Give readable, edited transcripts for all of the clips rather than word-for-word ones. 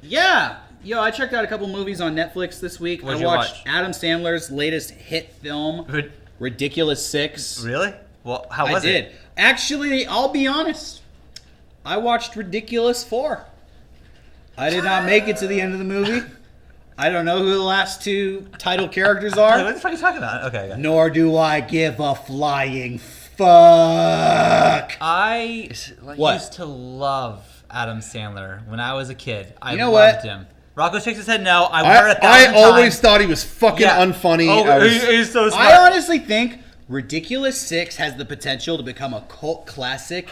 Yeah. Yo, I checked out a couple movies on Netflix this week. What'd I you watched watch? Adam Sandler's latest hit film, Ridiculous 6. Really? Well, how was I did. it? Actually, I'll be honest. I watched Ridiculous 4. I did not make it to the end of the movie. I don't know who the last two title characters What are. the fuck are you talking about? Okay. Nor do I give a flying fuck. I What? used to love Adam Sandler when I was a kid. I You know loved what? him. Rocco shakes his head no. I've heard it 1,000 I always times. thought he was fucking unfunny. Oh, he's so smart. I honestly think Ridiculous 6 has the potential to become a cult classic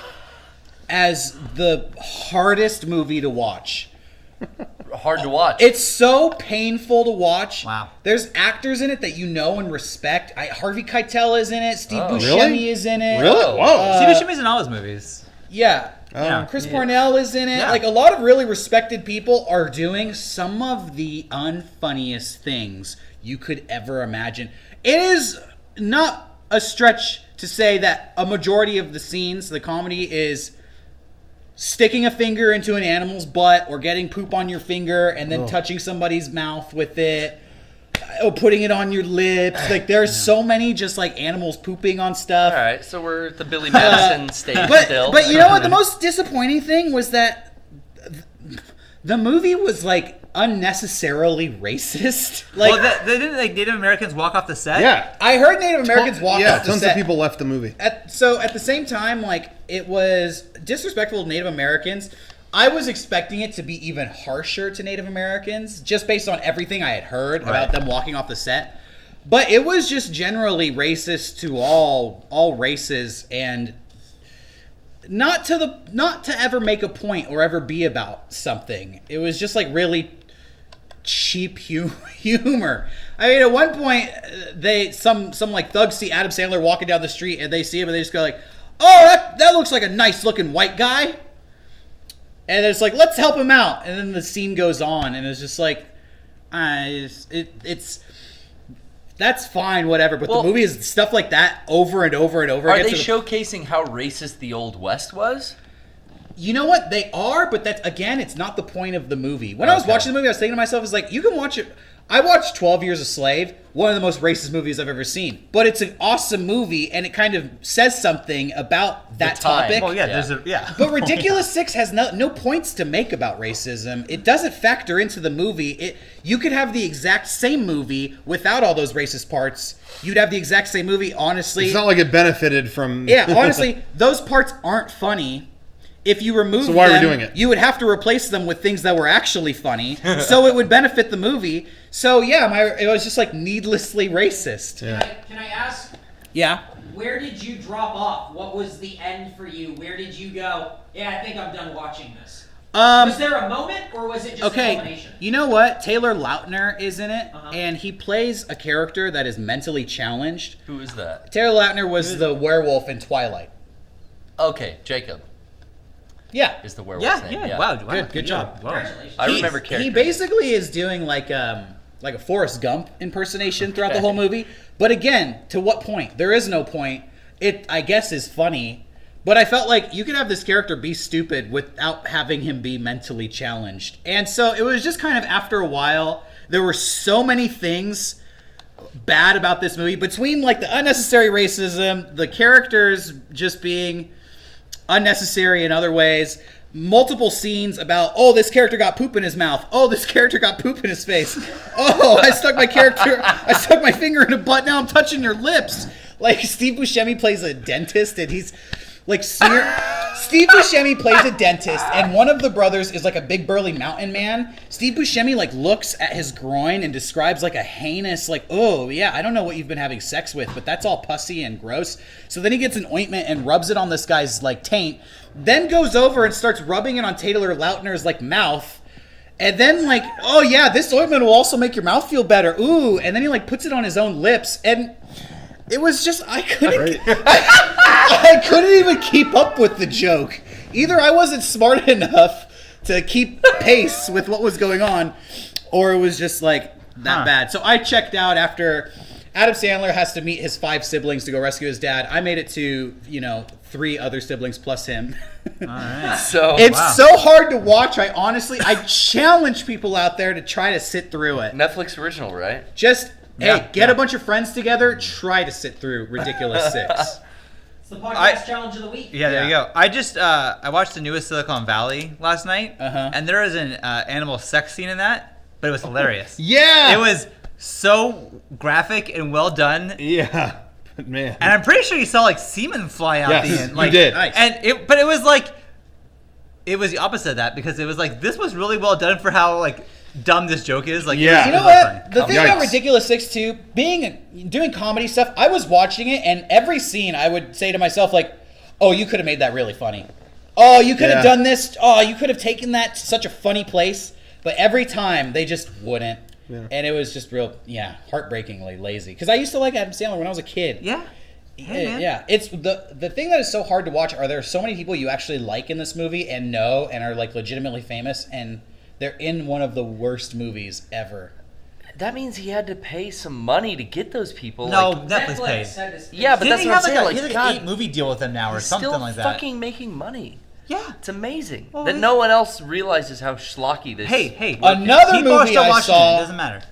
as the hardest movie to watch. Hard to watch. It's so painful to watch. Wow. There's actors in it that you know and respect. Harvey Keitel is in it. Steve Oh. Buscemi Really? is in it. Really? Whoa. Steve Buscemi's in all his movies. Yeah. Yeah. Chris Parnell is in it. Yeah. Like, a lot of really respected people are doing some of the unfunniest things you could ever imagine. It is not a stretch to say that a majority of the scenes, the comedy, is sticking a finger into an animal's butt or getting poop on your finger and then touching somebody's mouth with it. Or putting it on your lips. Like, there's so many just like animals pooping on stuff. All right, so we're at the Billy Madison stage still. But you know what? The most disappointing thing was that the movie was like unnecessarily racist. Like, Well, didn't Native Americans walk off the set? Yeah. I heard Native Americans walk Yeah, off the tons set. of people left the movie. At the same time, like, it was disrespectful to Native Americans. I was expecting it to be even harsher to Native Americans, just based on everything I had heard about them walking off the set. But it was just generally racist to all races, and not to ever make a point or ever be about something. It was just like really cheap humor. I mean, at one point, some like thugs see Adam Sandler walking down the street, and they see him, and they just go like, "Oh, that looks like a nice looking white guy." And it's like, let's help him out. And then the scene goes on, and it's just like, that's fine, whatever. But Well, the movie is stuff like that over and over and over Are again. they So showcasing how racist the Old West was? you know what? They are, but that's, again, it's not the point of the movie. When I was Okay. watching the movie, I was thinking to myself, it's like, you can watch it. I watched 12 Years a Slave, one of the most racist movies I've ever seen. But it's an awesome movie, and it kind of says something about that The time. topic. Well, yeah, Yeah. But Ridiculous 6 has no points to make about racism. It doesn't factor into the movie. You could have the exact same movie without all those racist parts. You'd have the exact same movie, honestly. It's not like it benefited from... Yeah, honestly, those parts aren't funny. If you remove So why are we them, doing it? you would have to replace them with things that were actually funny, so it would benefit the movie. So yeah, it was just like needlessly racist. Yeah. Can I ask, Yeah. where did you drop off? What was the end for you? Where did you go, yeah, I think I'm done watching this? Was there a moment, or was it just a Okay, culmination? you know what? Taylor Lautner is in it, Uh-huh. and he plays a character that is mentally challenged. Who is that? Taylor Lautner was the werewolf in Twilight. Okay, Jacob Yeah. is the werewolf's name. Yeah. Wow. Good job. Wow. Congratulations. I remember He character. basically is doing like a Forrest Gump impersonation throughout the whole movie. But again, to what point? There is no point. It, I guess, is funny. But I felt like you could have this character be stupid without having him be mentally challenged. And so it was just kind of, after a while, there were so many things bad about this movie. Between like the unnecessary racism, the characters just being unnecessary in other ways, multiple scenes about, oh, this character got poop in his mouth, oh, this character got poop in his face, oh, I stuck my finger in a butt, now I'm touching your lips. Like, Steve Buscemi plays a dentist, and he's like Steve Buscemi plays a dentist, and one of the brothers is like a big burly mountain man. Steve Buscemi like looks at his groin and describes like a heinous, like, oh yeah, I don't know what you've been having sex with, but that's all pussy and gross. So then he gets an ointment and rubs it on this guy's like taint, then goes over and starts rubbing it on Taylor Lautner's like mouth. And then like, oh yeah, this ointment will also make your mouth feel better. Ooh, and then he like puts it on his own lips, and it was just, I couldn't even keep up with the joke. Either I wasn't smart enough to keep pace with what was going on, or it was just like that bad. So I checked out after Adam Sandler has to meet his 5 siblings to go rescue his dad. I made it to 3 other siblings plus him. All right. So It's so hard to watch. I challenge people out there to try to sit through it. Netflix original, right? Just Yeah, get yeah. a bunch of friends together. Try to sit through Ridiculous 6. It's the podcast challenge of the week. Yeah, there you go. I just I watched the newest Silicon Valley last night, and there is an animal sex scene in that, but it was hilarious. Yeah. It was so graphic and well done, Yeah. But man. and I'm pretty sure you saw like semen fly out Yes, the end. you Like, did. Nice. But it was like, it was the opposite of that because it was like this was really well done for how like dumb this joke is. Like, Yeah. You know it was what? funny. The thing about Yikes. Ridiculous 6 too, doing comedy stuff, I was watching it, and every scene I would say to myself, like, oh, you could have made that really funny. Oh, you could have Yeah. done this. Oh, you could have taken that to such a funny place. But every time, they just wouldn't. Yeah. And it was just heartbreakingly lazy. Because I used to like Adam Sandler when I was a kid. Yeah. Hey, man. Yeah, it's the thing that is so hard to watch are there so many people you actually like in this movie and know and are like legitimately famous, and they're in one of the worst movies ever. That means he had to pay some money to get those people. No, like, Netflix paid. said this- Yeah, but Didn't that's he what I'm have saying. like, Like, he had God, like 8 movie deal with them now or he's something still like that? fucking making money. Yeah. It's amazing Well, that he's- no one else realizes how schlocky this. Hey, Another people are movie still I watching saw- it. It doesn't matter.